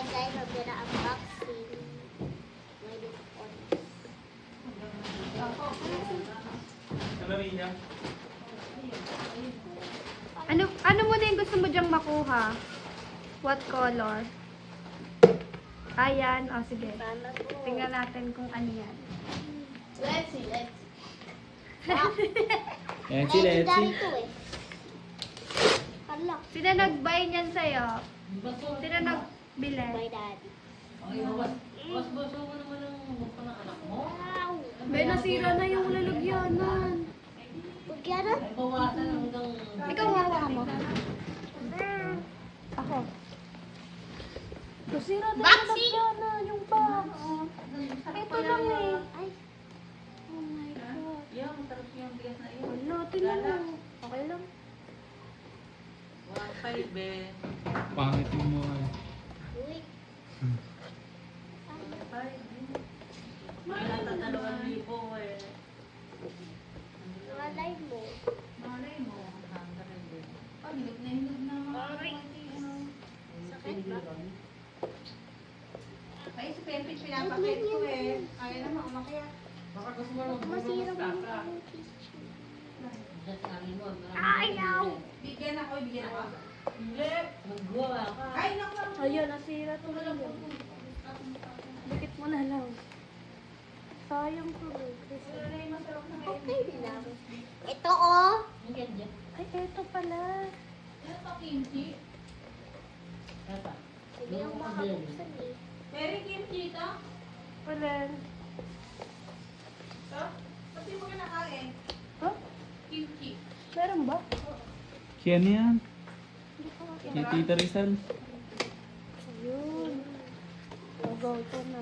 guys, I'm gonna unboxing my little phone. Ano mo na yung gusto mo dyang makuha? What color? Ayan. O, sige. Sana to. Tingnan natin kung ano yan. Let's see. Yan si Letty. Legendary to eh. Hala. Sino nag-buy niyan sa'yo? Sino nagbili? My daddy. Wow. Be, nasira na yung lalagyanan. Huwag yan ah. Ikaw hawa mo. Ako. Nasira na yung Boxing! lalagyanan, yung box. Ito lang eh. Ay. Oh my God. Ano, tingnan mo. Okay lang. Pangit yung mukha. Uy. Malay mo. Sakit ba? Ay, si Pepe, pinapakit ko eh. Ayaw naman umakyat. Masira mo yung tissue. Ayaw! Bigyan ako. Hindi. Ay, naku. Ayun, nasira to. Dikit mo na lang. Sayang to. Okay din lang. Ito oh. Ay, eto pala. Hindi ako makabuksan eh. Mary kimchi ito? Wala. Ito? Pati mo kinakain. Huh? Kimchi. Meron ba? Yan yan. Hindi ko makita. Si Tita Rizal. Ayun. Go, ito na.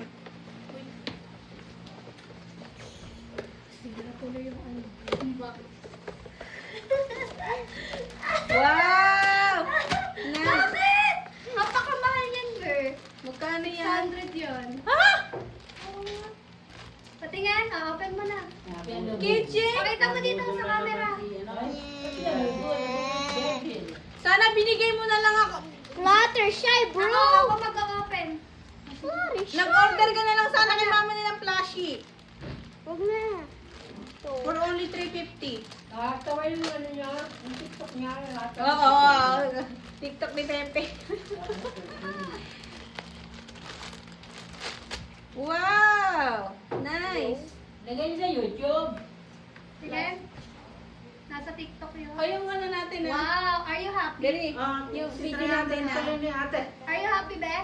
Sige na tuloy yung ano. Wow! Bakit? Napakamahal yan, Ber. Magkano yan? 100 yun. Ha? Patingin, open mo na. Kimchi? Pakita mo dito sa camera. Sana binigay mo na lang ako. Fluttershy, bro! Ako mag-open. Fluttershy. Nag-order ka na lang sana kay mama nilang plushie. Huwag na. Ito. For only 350. Taway yung ano niya, yung TikTok niya. Oo. TikTok ni Pepe. Wow! Nice! Lagay niya sa YouTube. Sige. Nasa TikTok yun. O yung ano natin na. Wow, are you happy? Dali. Yung video natin na. Sabi ni ate. Are you happy, Be?